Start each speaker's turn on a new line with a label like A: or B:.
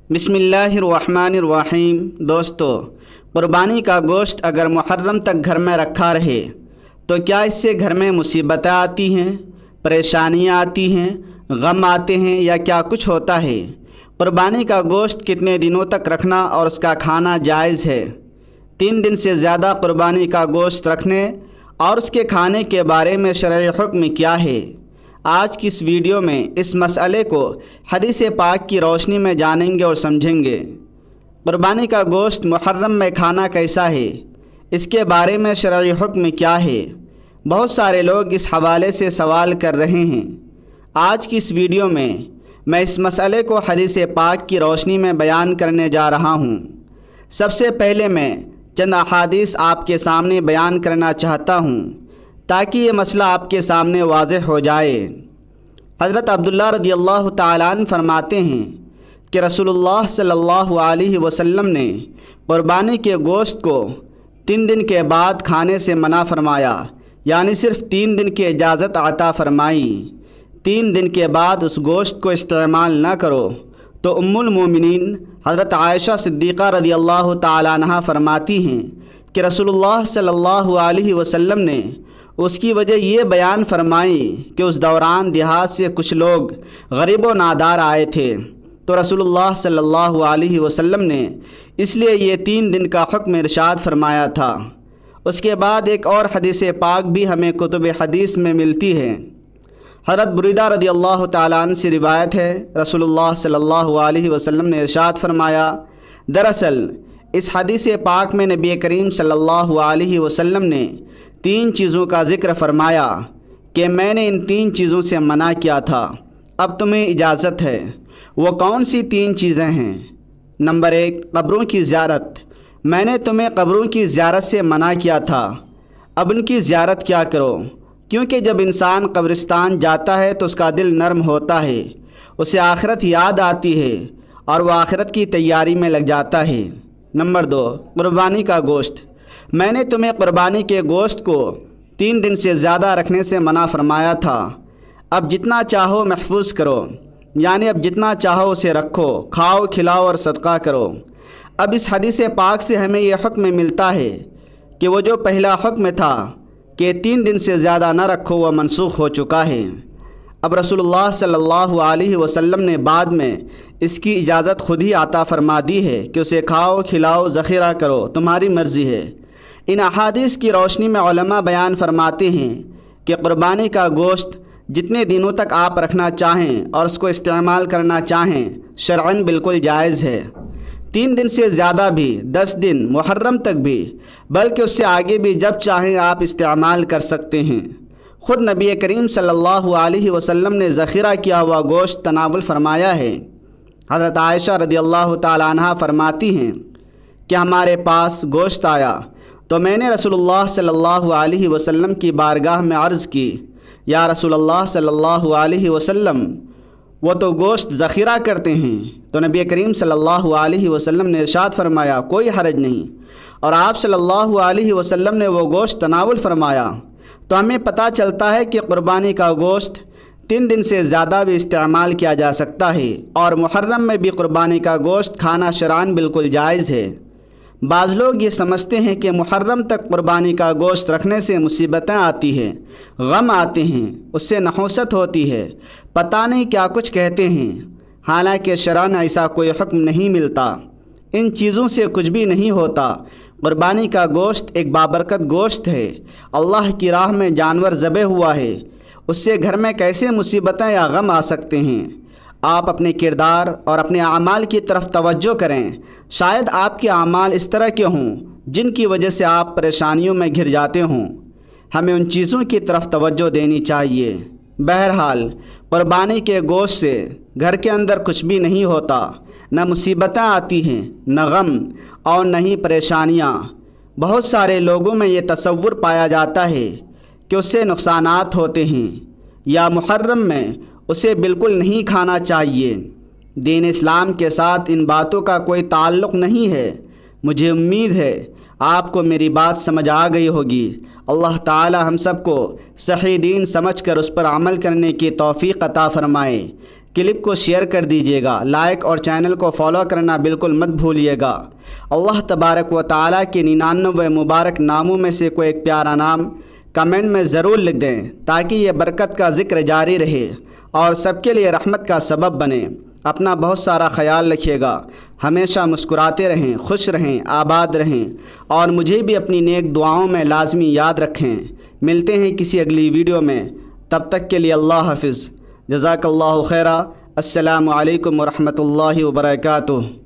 A: بسم اللہ الرحمن الرحیم۔ دوستو، قربانی کا گوشت اگر محرم تک گھر میں رکھا رہے تو کیا اس سے گھر میں مصیبتیں آتی ہیں، پریشانیاں آتی ہیں، غم آتے ہیں یا کیا کچھ ہوتا ہے؟ قربانی کا گوشت کتنے دنوں تک رکھنا اور اس کا کھانا جائز ہے؟ 3 دن سے زیادہ قربانی کا گوشت رکھنے اور اس کے کھانے کے بارے میں شرعی حکم کیا ہے؟ آج کی اس ویڈیو میں اس مسئلے کو حدیث پاک کی روشنی میں جانیں گے اور سمجھیں گے۔ قربانی کا گوشت محرم میں کھانا کیسا ہے، اس کے بارے میں شرعی حکم کیا ہے؟ بہت سارے لوگ اس حوالے سے سوال کر رہے ہیں۔ آج کی اس ویڈیو میں اس مسئلے کو حدیث پاک کی روشنی میں بیان کرنے جا رہا ہوں۔ سب سے پہلے میں چند احادیث آپ کے سامنے بیان کرنا چاہتا ہوں تاکہ یہ مسئلہ آپ کے سامنے واضح ہو جائے۔ حضرت عبداللہ رضی اللہ تعالیٰ عنہ فرماتے ہیں کہ رسول اللہ صلی اللہ علیہ وسلم نے قربانی کے گوشت کو 3 دن کے بعد کھانے سے منع فرمایا، یعنی صرف 3 دن کی اجازت عطا فرمائی۔ 3 دن کے بعد اس گوشت کو استعمال نہ کرو تو ام المومنین حضرت عائشہ صدیقہ رضی اللہ تعالیٰ عنہا فرماتی ہیں کہ رسول اللہ صلی اللہ علیہ وسلم نے اس کی وجہ یہ بیان فرمائی کہ اس دوران دیہات سے کچھ لوگ غریب و نادار آئے تھے، تو رسول اللہ صلی اللہ علیہ وسلم نے اس لیے یہ 3 دن کا حکم ارشاد فرمایا تھا۔ اس کے بعد ایک اور حدیث پاک بھی ہمیں کتب حدیث میں ملتی ہے۔ حضرت بریدہ رضی اللہ تعالیٰ عنہ سے روایت ہے، رسول اللہ صلی اللہ علیہ وسلم نے ارشاد فرمایا، دراصل اس حدیث پاک میں نبی کریم صلی اللہ علیہ وسلم نے 3 چیزوں کا ذکر فرمایا کہ میں نے ان 3 چیزوں سے منع کیا تھا، اب تمہیں اجازت ہے۔ وہ کون سی 3 چیزیں ہیں؟ نمبر 1، قبروں کی زیارت۔ میں نے تمہیں قبروں کی زیارت سے منع کیا تھا، اب ان کی زیارت کیا کرو، کیونکہ جب انسان قبرستان جاتا ہے تو اس کا دل نرم ہوتا ہے، اسے آخرت یاد آتی ہے اور وہ آخرت کی تیاری میں لگ جاتا ہے۔ نمبر 2، قربانی کا گوشت۔ میں نے تمہیں قربانی کے گوشت کو 3 دن سے زیادہ رکھنے سے منع فرمایا تھا، اب جتنا چاہو محفوظ کرو، یعنی اب جتنا چاہو اسے رکھو، کھاؤ، کھلاؤ اور صدقہ کرو۔ اب اس حدیث پاک سے ہمیں یہ حکم ملتا ہے کہ وہ جو پہلا حکم تھا کہ 3 دن سے زیادہ نہ رکھو، وہ منسوخ ہو چکا ہے۔ اب رسول اللہ صلی اللہ علیہ وسلم نے بعد میں اس کی اجازت خود ہی عطا فرما دی ہے کہ اسے کھاؤ، کھلاؤ، ذخیرہ کرو، تمہاری مرضی ہے۔ ان احادیث کی روشنی میں علماء بیان فرماتے ہیں کہ قربانی کا گوشت جتنے دنوں تک آپ رکھنا چاہیں اور اس کو استعمال کرنا چاہیں شرعاً بالکل جائز ہے۔ 3 دن سے زیادہ بھی، 10 دن، محرم تک بھی، بلکہ اس سے آگے بھی جب چاہیں آپ استعمال کر سکتے ہیں۔ خود نبی کریم صلی اللہ علیہ وسلم نے ذخیرہ کیا ہوا گوشت تناول فرمایا ہے۔ حضرت عائشہ رضی اللہ تعالیٰ عنہا فرماتی ہیں کہ ہمارے پاس گوشت آیا تو میں نے رسول اللہ صلی اللہ علیہ وسلم کی بارگاہ میں عرض کی، یا رسول اللہ صلی اللہ علیہ وسلم، وہ تو گوشت ذخیرہ کرتے ہیں۔ تو نبی کریم صلی اللہ علیہ وسلم نے ارشاد فرمایا، کوئی حرج نہیں، اور آپ صلی اللہ علیہ وسلم نے وہ گوشت تناول فرمایا۔ تو ہمیں پتہ چلتا ہے کہ قربانی کا گوشت 3 دن سے زیادہ بھی استعمال کیا جا سکتا ہے، اور محرم میں بھی قربانی کا گوشت کھانا شرعاً بالکل جائز ہے۔ بعض لوگ یہ سمجھتے ہیں کہ محرم تک قربانی کا گوشت رکھنے سے مصیبتیں آتی ہیں، غم آتے ہیں، اس سے نحوست ہوتی ہے، پتہ نہیں کیا کچھ کہتے ہیں، حالانکہ شرعاً ایسا کوئی حکم نہیں ملتا۔ ان چیزوں سے کچھ بھی نہیں ہوتا۔ قربانی کا گوشت ایک بابرکت گوشت ہے، اللہ کی راہ میں جانور ذبح ہوا ہے، اس سے گھر میں کیسے مصیبتیں یا غم آ سکتے ہیں؟ آپ اپنے کردار اور اپنے اعمال کی طرف توجہ کریں، شاید آپ کے اعمال اس طرح کے ہوں جن کی وجہ سے آپ پریشانیوں میں گھر جاتے ہوں۔ ہمیں ان چیزوں کی طرف توجہ دینی چاہیے۔ بہرحال قربانی کے گوشت سے گھر کے اندر کچھ بھی نہیں ہوتا، نہ مصیبتیں آتی ہیں، نہ غم اور نہ ہی پریشانیاں۔ بہت سارے لوگوں میں یہ تصور پایا جاتا ہے کہ اس سے نقصانات ہوتے ہیں، یا محرم میں اسے بالکل نہیں کھانا چاہیے۔ دین اسلام کے ساتھ ان باتوں کا کوئی تعلق نہیں ہے۔ مجھے امید ہے آپ کو میری بات سمجھ آ گئی ہوگی۔ اللہ تعالی ہم سب کو صحیح دین سمجھ کر اس پر عمل کرنے کی توفیق عطا فرمائے۔ کلپ کو شیئر کر دیجیے گا، لائک اور چینل کو فالو کرنا بالکل مت بھولیے گا۔ اللہ تبارک و تعالیٰ کے 99 مبارک ناموں میں سے کوئی ایک پیارا نام کمنٹ میں ضرور لکھ دیں تاکہ یہ برکت کا ذکر جاری رہے اور سب کے لیے رحمت کا سبب بنے۔ اپنا بہت سارا خیال رکھیے گا، ہمیشہ مسکراتے رہیں، خوش رہیں، آباد رہیں اور مجھے بھی اپنی نیک دعاؤں میں لازمی یاد رکھیں۔ ملتے ہیں کسی اگلی ویڈیو میں، تب تک کے لیے اللہ حافظ۔ جزاک اللہ خیرہ۔ السلام علیکم ورحمۃ اللہ وبرکاتہ۔